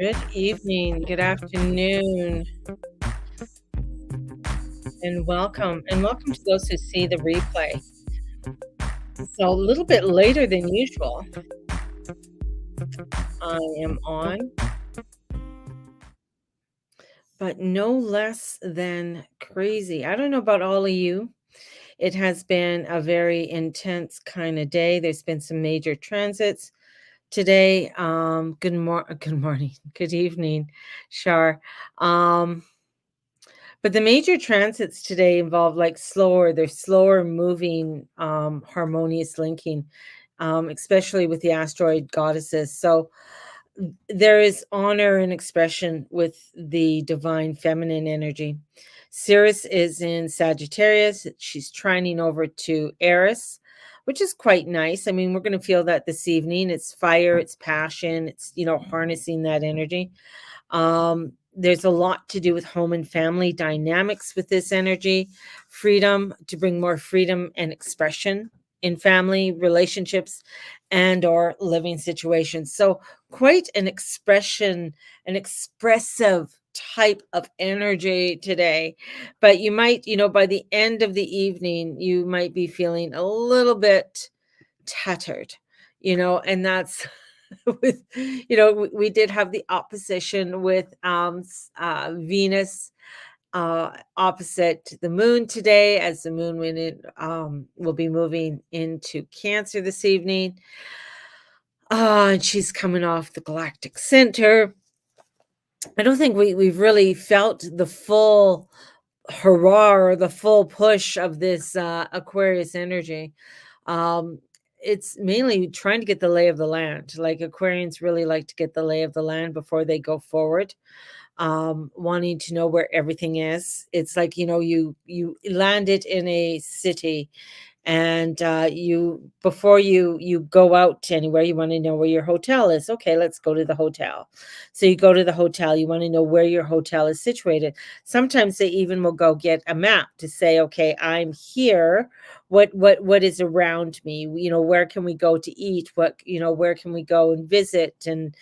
Good evening, good afternoon, and welcome. And welcome to those who see the replay. So, a little bit later than usual, I am on, but no less than crazy. I don't know about all of you. It has been a very intense kind of day. There's been some major transits today. Good morning, good evening, Shar. Um, But the major transits today involve like they're slower moving, harmonious linking, especially with the asteroid goddesses. So there is honor and expression with the divine feminine energy. Ceres is in Sagittarius. She's trining over to Eris, which is quite nice. I mean, we're going to feel that this evening. It's fire, it's passion, it's harnessing that energy. There's a lot to do with home and family dynamics with this energy, freedom to bring more freedom and expression in family relationships and or living situations. So quite an expressive type of energy today. But you might by the end of the evening, you might be feeling a little bit tattered, and that's we did have the opposition with Venus opposite the moon today, as the moon will be moving into Cancer this evening. And she's coming off the galactic center. I don't think we've really felt the full hurrah or the full push of this Aquarius energy. Um, it's mainly trying to get the lay of the land. Like Aquarians really like to get the lay of the land before they go forward, wanting to know where everything is. It's like you landed in a city, and you before you go out to anywhere, you want to know where your hotel is. Okay, let's go to the hotel. So you go to the hotel, you want to know where your hotel is situated. Sometimes they even will go get a map to say, okay, I'm here, what is around me, where can we go to eat, where can we go and visit, and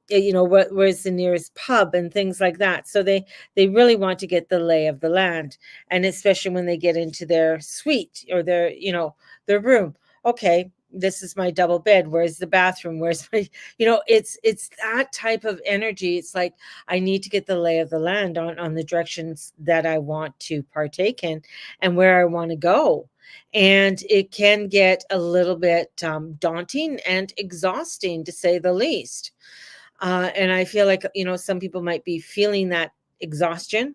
where's the nearest pub and things like that. So they really want to get the lay of the land, and especially when they get into their suite or their room. Okay, this is my double bed. Where's the bathroom? Where's my it's that type of energy. It's like I need to get the lay of the land on the directions that I want to partake in and where I want to go. And it can get a little bit daunting and exhausting, to say the least. And I feel like, some people might be feeling that exhaustion.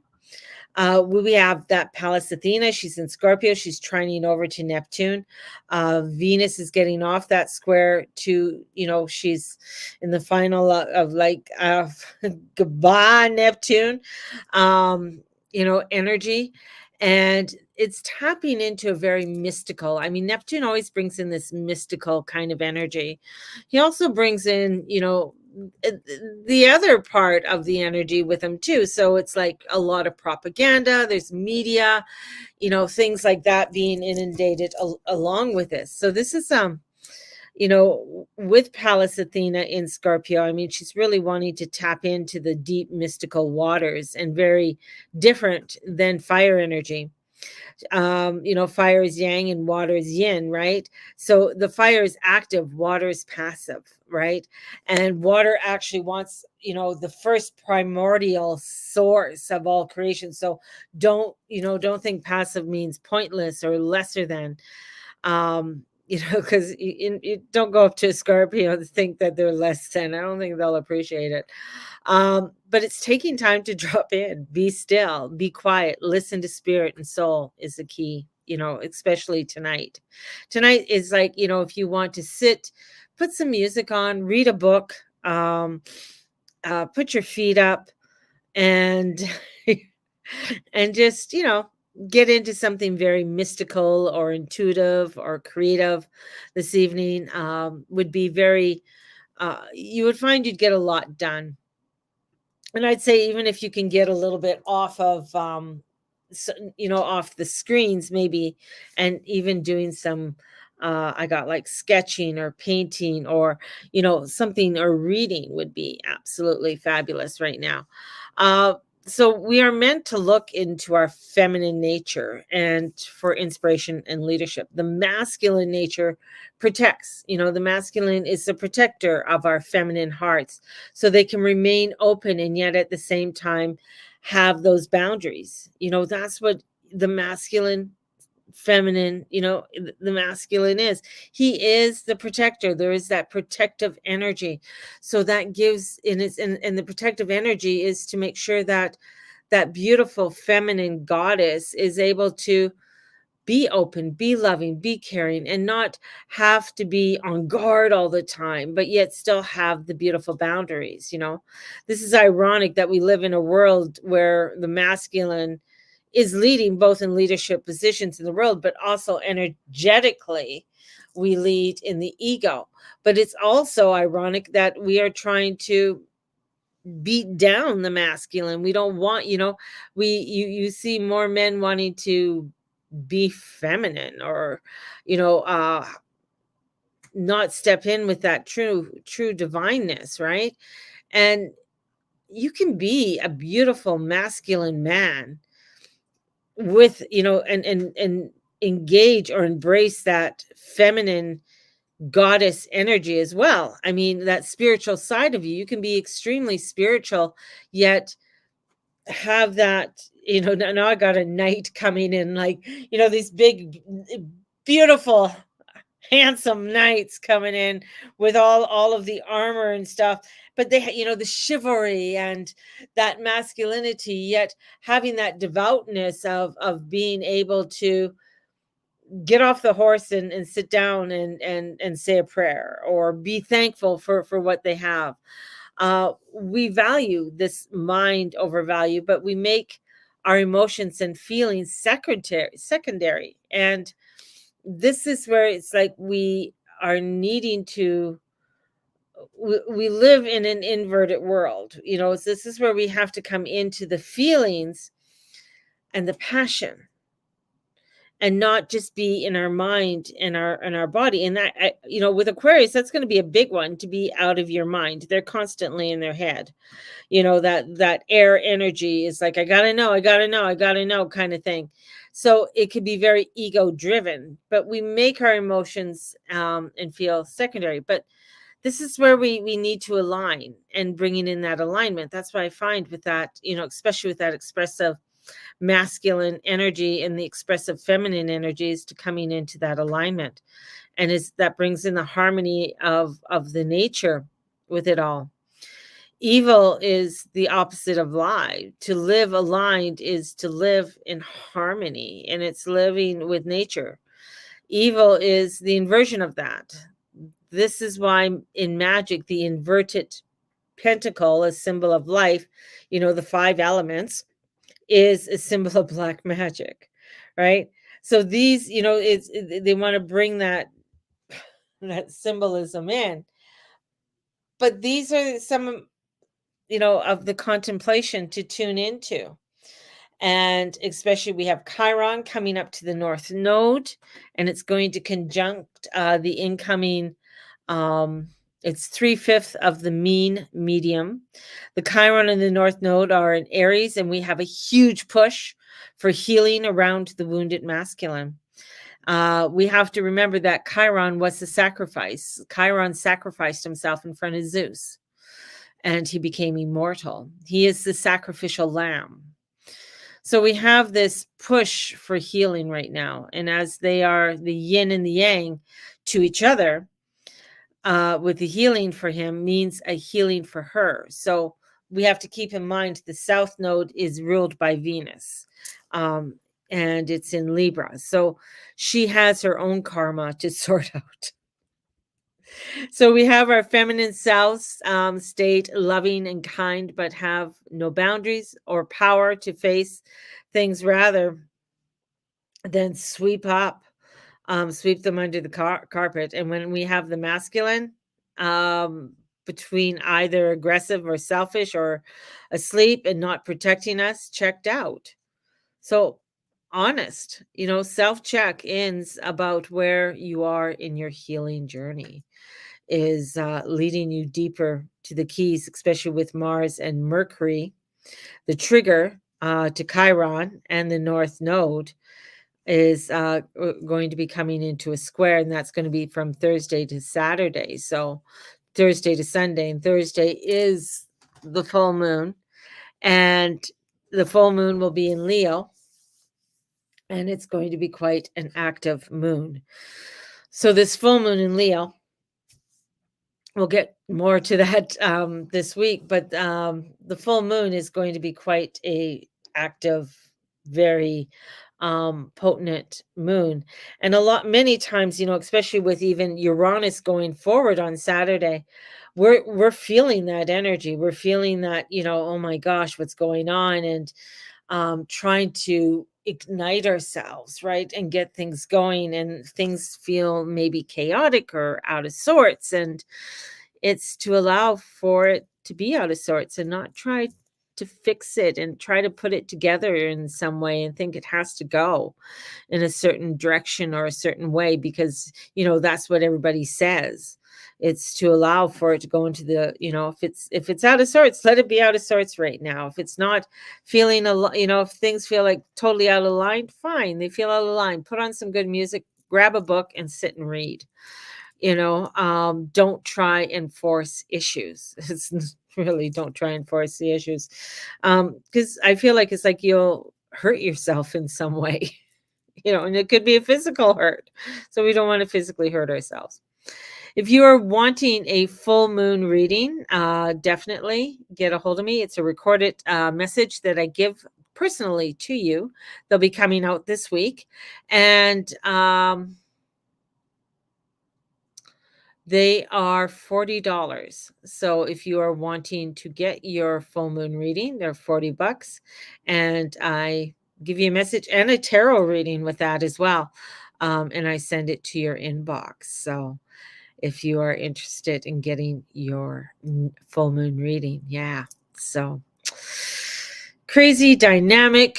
We have that Pallas Athena. She's in Scorpio. She's trining over to Neptune. Venus is getting off that square she's in the final of like, goodbye, Neptune, energy. And it's tapping into a very mystical. I mean, Neptune always brings in this mystical kind of energy. He also brings in, uh, the other part of the energy with him too. So it's like a lot of propaganda, there's media, things like that being inundated along with this. So this is with Pallas Athena in Scorpio, I mean, she's really wanting to tap into the deep mystical waters, and very different than fire energy. Fire is yang and water is yin, right? So the fire is active, water is passive, right? And water actually wants, the first primordial source of all creation. So don't think passive means pointless or lesser than. Because you don't go up to a Scorpio to think that they're less than. I don't think they'll appreciate it. But it's taking time to drop in, be still, be quiet, listen to spirit and soul is the key, especially tonight. Tonight is like, if you want to sit, put some music on, read a book, put your feet up, and and just get into something very mystical or intuitive or creative this evening. Would be very You would find you'd get a lot done. And I'd say, even if you can get a little bit off of off the screens maybe, and even doing some I got like sketching or painting or, something, or reading would be absolutely fabulous right now. Uh, so we are meant to look into our feminine nature and for inspiration and leadership. The masculine nature protects, the masculine is the protector of our feminine hearts so they can remain open and yet at the same time have those boundaries. That's what the masculine feminine, the masculine is. He is the protector. There is that protective energy. So that gives in its and the protective energy is to make sure that that beautiful feminine goddess is able to be open, be loving, be caring, and not have to be on guard all the time, but yet still have the beautiful boundaries. This is ironic that we live in a world where the masculine is leading both in leadership positions in the world, but also energetically, we lead in the ego. But it's also ironic that we are trying to beat down the masculine. We don't want, you see more men wanting to be feminine or, you know, uh not step in with that true divineness, right? And you can be a beautiful masculine man with, and engage or embrace that feminine goddess energy as well. I mean, that spiritual side of you can be extremely spiritual, yet have that, now I got a knight coming in, like, these big, beautiful, handsome knights coming in with all of the armor and stuff, but the chivalry and that masculinity, yet having that devoutness of being able to get off the horse and sit down and say a prayer or be thankful for what they have. We value this mind over value, but we make our emotions and feelings secondary. And this is where it's like we are needing to we live in an inverted world. So this is where we have to come into the feelings and the passion and not just be in our mind and our body. And that, with Aquarius, that's going to be a big one, to be out of your mind. They're constantly in their head. That air energy is like, I gotta know, I gotta know, I gotta know, kind of thing. So it could be very ego driven, but we make our emotions and feel secondary. But this is where we need to align and bringing in that alignment. That's what I find with that, especially with that expressive masculine energy and the expressive feminine energies, to coming into that alignment, and is that brings in the harmony of the nature with it all. Evil is the opposite of lie. To live aligned is to live in harmony, and it's living with nature. Evil is the inversion of that. This is why in magic, the inverted pentacle, a symbol of life, the five elements, is a symbol of black magic, right? So these, they want to bring that symbolism in. But these are some, of the contemplation to tune into. And especially we have Chiron coming up to the North Node, and it's going to conjunct the incoming, um, it's 3/5 of the mean medium. The Chiron and the North Node are in Aries, and we have a huge push for healing around the wounded masculine. We have to remember that Chiron was the sacrifice. Chiron sacrificed himself in front of Zeus, and he became immortal. He is the sacrificial lamb. So we have this push for healing right now. And as they are the yin and the yang to each other, with the healing for him means a healing for her. So we have to keep in mind the South Node is ruled by Venus, and it's in Libra. So she has her own karma to sort out. So we have our feminine South state, loving and kind, but have no boundaries or power to face things rather than sweep them under the carpet. And when we have the masculine, um, between either aggressive or selfish or asleep and not protecting us, checked out. So honest, self check-ins about where you are in your healing journey is leading you deeper to the keys, especially with Mars and Mercury, the trigger to Chiron and the North Node is going to be coming into a square, and that's going to be from Thursday to Saturday. So Thursday to Sunday, and Thursday is the full moon, and the full moon will be in Leo, and it's going to be quite an active moon. So this full moon in Leo, we'll get more to that this week, but the full moon is going to be quite a active, very potent moon. And many times, especially with even Uranus going forward on Saturday, we're feeling that energy. We're feeling that, oh my gosh, what's going on, and trying to ignite ourselves, right, and get things going, and things feel maybe chaotic or out of sorts, and it's to allow for it to be out of sorts and not try to fix it and try to put it together in some way and think it has to go in a certain direction or a certain way because that's what everybody says. It's to allow for it to go into the, if it's out of sorts, let it be out of sorts right now. If it's not feeling if things feel like totally out of line, fine, they feel out of line, put on some good music, grab a book and sit and read. Don't try and force issues. It's really, don't try and force the issues, because I feel like it's like you'll hurt yourself in some way. And it could be a physical hurt, so we don't want to physically hurt ourselves. If you are wanting a full moon reading, definitely get a hold of me. It's a recorded message that I give personally to you. They'll be coming out this week, and they are $40. So if you are wanting to get your full moon reading, they're $40. And I give you a message and a tarot reading with that as well. And I send it to your inbox. So if you are interested in getting your full moon reading, yeah. So crazy dynamic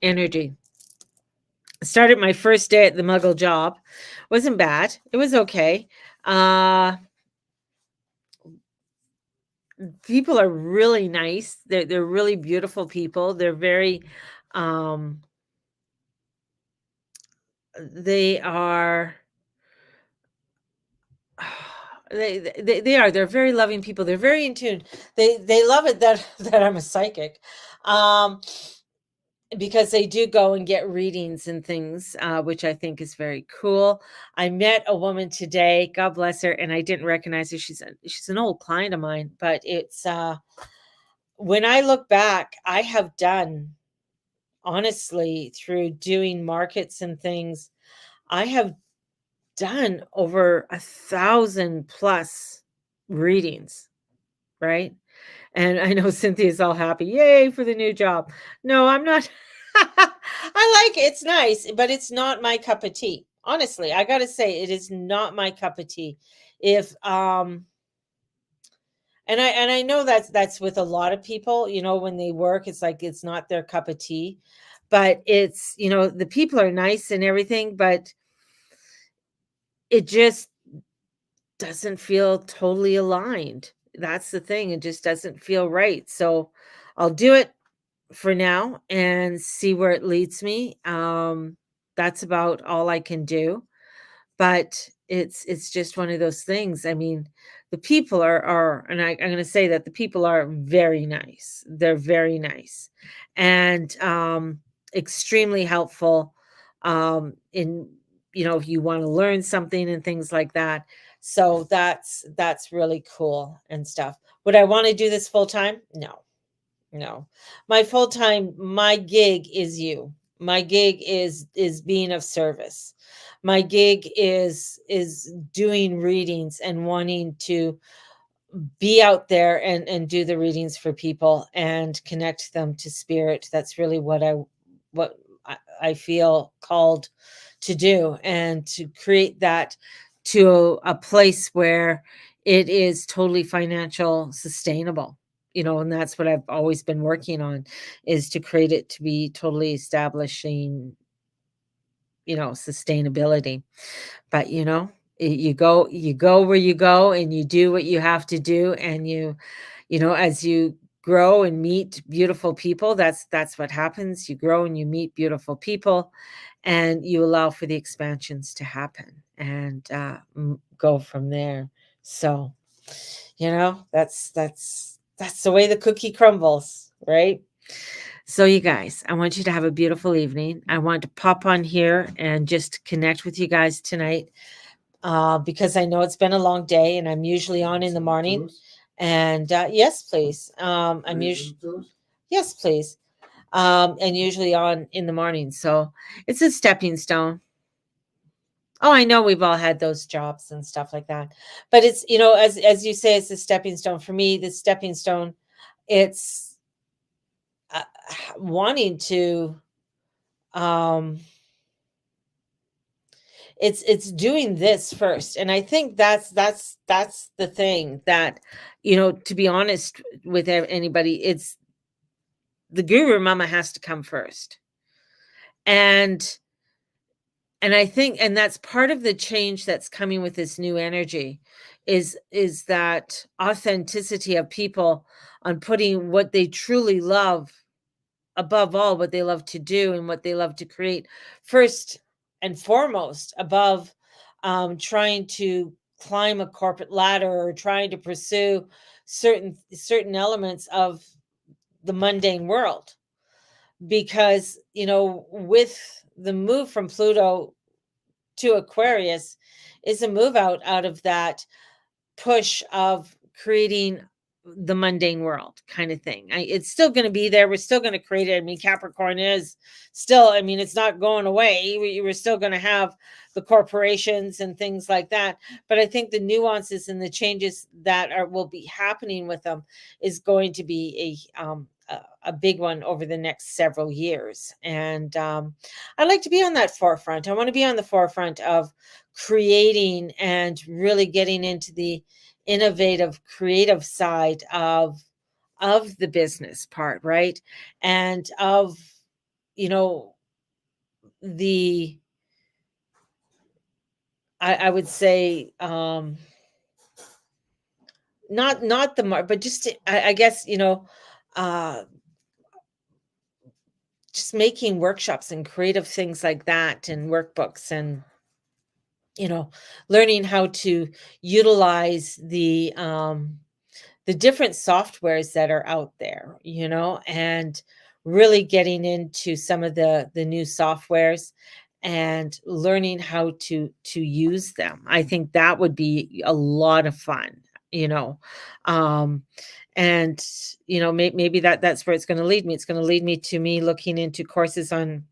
energy. Started my first day at the Muggle job. Wasn't bad. It was okay. People are really nice. They're really beautiful people. They're very they are they're very loving people. They're very in tune. They love it that I'm a psychic. Because they do go and get readings and things, which I think is very cool. I met a woman today, God bless her, and I didn't recognize her. She's an old client of mine, but it's when I look back, I have done, honestly, through doing markets and things, I have done over 1,000 plus readings, right? And I know Cynthia's all happy. Yay for the new job. No, I'm not. I like it. It's nice, but it's not my cup of tea. Honestly, I got to say it is not my cup of tea. If and I know that's with a lot of people, when they work, it's like it's not their cup of tea. But it's, the people are nice and everything, but it just doesn't feel totally aligned. That's the thing. It just doesn't feel right. So I'll do it for now and see where it leads me. That's about all I can do. But it's just one of those things. I mean, the people are and I'm going to say that the people are very nice. They're very nice and extremely helpful in if you want to learn something and things like that. So that's really cool and stuff. Would I want to do this full time? No. No. My gig is you. My gig is being of service. My gig is doing readings and wanting to be out there and do the readings for people and connect them to spirit. That's really what I feel called to do, and to create that to a place where it is totally financial sustainable. and that's what I've always been working on, is to create it to be totally establishing, sustainability. But, you go where you go and you do what you have to do, and as you grow and meet beautiful people, that's what happens. You grow and you meet beautiful people, and you allow for the expansions to happen, and go from there. So, that's the way the cookie crumbles, right? So, you guys, I want you to have a beautiful evening. I want to pop on here and just connect with you guys tonight, because I know it's been a long day, and I'm usually on in the morning. And yes, please. I'm usually Yes, please. And usually on in the morning. So it's a stepping stone. Oh, I know we've all had those jobs and stuff like that, but it's, as you say, it's a stepping stone for me. The stepping stone, it's uh, wanting to, um, it's doing this first, and I think that's the thing that, to be honest with anybody, it's the guru mama has to come first, and I think, and that's part of the change that's coming with this new energy, is that authenticity of people on putting what they truly love above all, what they love to do and what they love to create first and foremost, above trying to climb a corporate ladder or trying to pursue certain elements of the mundane world. Because with the move from Pluto to Aquarius is a move out of that push of creating the mundane world kind of thing. It's still going to be there. We're still going to create it. I mean, Capricorn is still, I mean, it's not going away. We're still going to have the corporations and things like that. But I think the nuances and the changes that will be happening with them is going to be a big one over the next several years. And I like to be on that forefront. I want to be on the forefront of creating and really getting into the innovative, creative side of the business part, right? And of, the I would say, not the but just I guess, uh just making workshops and creative things like that, and workbooks, and you know learning how to utilize the different softwares that are out there, and really getting into some of the new softwares and learning how to use them. I think that would be a lot of fun, you know. Um and maybe that's where it's going to lead me. It's going to lead me to me looking into courses on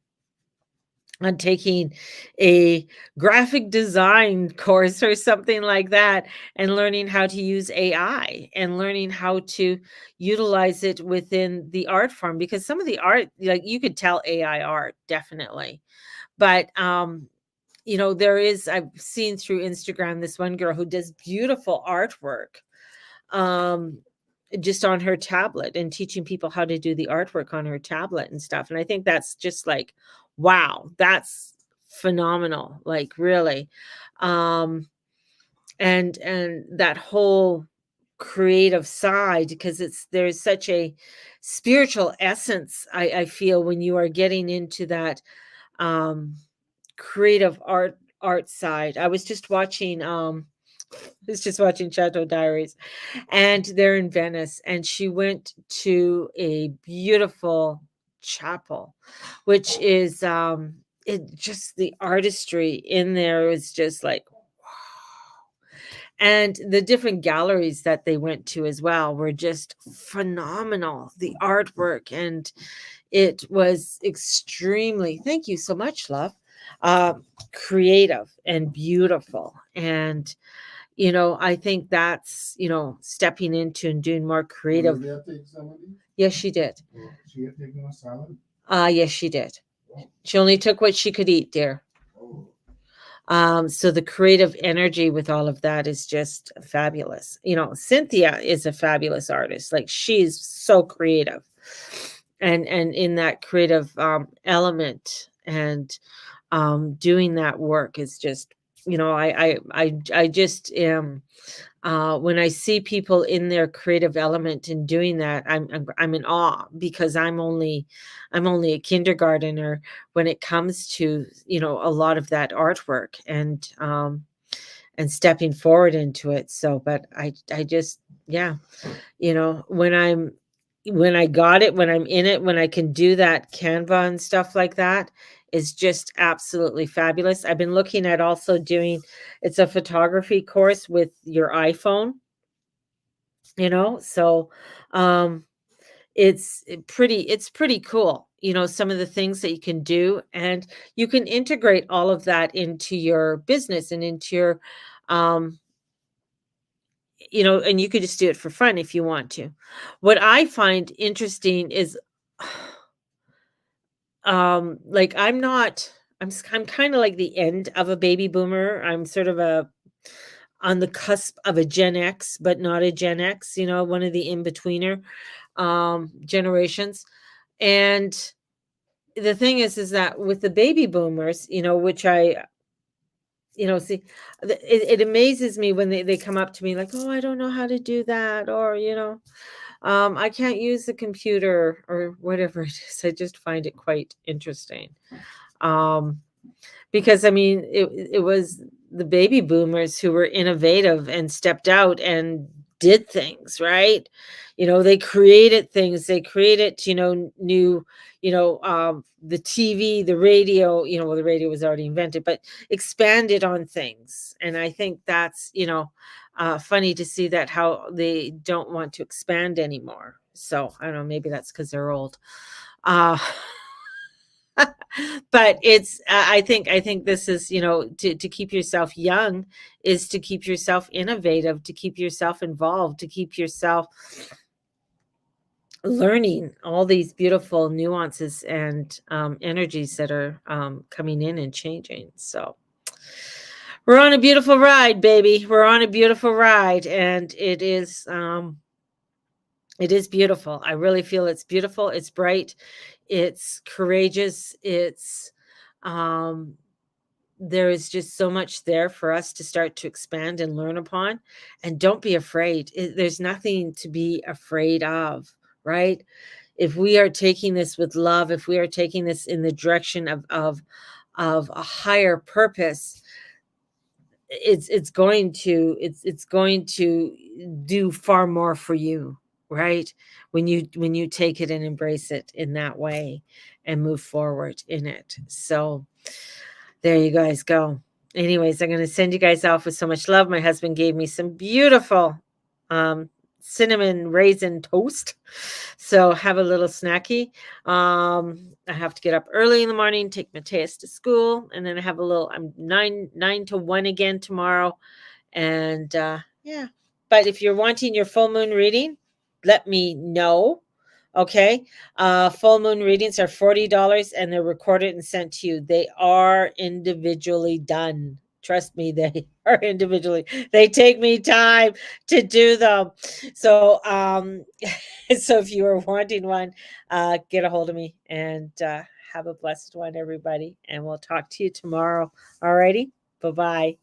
taking a graphic design course or something like that, and learning how to use AI and learning how to utilize it within the art form, because some of the art, like, you could tell AI art, definitely. But I've seen through Instagram this one girl who does beautiful artwork, um just on her tablet, and teaching people how to do the artwork on her tablet and stuff. And I think that's just like, wow, that's phenomenal, like, really. um and that whole creative side, because there's such a spiritual essence, I feel, when you are getting into that um creative art side. I was just watching Chateau Diaries, and they're in Venice, and she went to a beautiful chapel, which is it just, the artistry in there is just like, and the different galleries that they went to as well were just phenomenal, the artwork. And it was extremely, thank you so much, love, uh, creative and beautiful. And I think that's, stepping into and doing more creative. Yes, she did. Yes, she did. She only took what she could eat, dear. So the creative energy with all of that is just fabulous. Cynthia is a fabulous artist. Like, she's so creative, and in that creative element, and doing that work is just, I just am, when I see people in their creative element and doing that, I'm in awe, because I'm only a kindergartner when it comes to, a lot of that artwork, and stepping forward into it. So, but I just, yeah, when I got it, when I'm in it, when I can do that Canva and stuff like that, is just absolutely fabulous. I've been looking at also doing, it's a photography course with your iPhone, so um it's pretty cool, some of the things that you can do, and you can integrate all of that into your business and into your um and you could just do it for fun if you want to. What I find interesting is, like, I'm kind of like the end of a baby boomer. I'm sort of a on the cusp of a Gen X, but not a Gen X, one of the in-betweener generations. And the thing is that with the baby boomers, which I, see, it amazes me when they come up to me like, oh, I don't know how to do that, or, I can't use the computer, or whatever it is. I just find it quite interesting. Um, because I mean, it was the baby boomers who were innovative and stepped out and did things, right? They created things. They created, new, the TV, the radio, well, the radio was already invented, but expanded on things. And I think that's, funny to see that how they don't want to expand anymore. So I don't know, maybe that's because they're old. Uh, but it's I think this is, to keep yourself young is to keep yourself innovative, to keep yourself involved, to keep yourself learning all these beautiful nuances and energies that are coming in and changing. So we're on a beautiful ride, baby. We're on a beautiful ride, and it is beautiful. I really feel it's beautiful. It's bright. It's courageous. It's um there is just so much there for us to start to expand and learn upon. And don't be afraid. There's nothing to be afraid of, right? If we are taking this with love, if we are taking this in the direction of a higher purpose, it's going to do far more for you, right? When you take it and embrace it in that way and move forward in it. So there you guys go. Anyways, I'm going to send you guys off with so much love. My husband gave me some beautiful um, cinnamon raisin toast. So have a little snacky. I have to get up early in the morning, take Mateus to school, and then I have a little, I'm 9 to 1 again tomorrow. And yeah, but if you're wanting your full moon reading, let me know. Okay. Full moon readings are $40, and they're recorded and sent to you. They are individually done. Trust me, they are individually. They take me time to do them. So so if you are wanting one, get a hold of me, and have a blessed one, everybody. And we'll talk to you tomorrow. Alrighty. Bye-bye.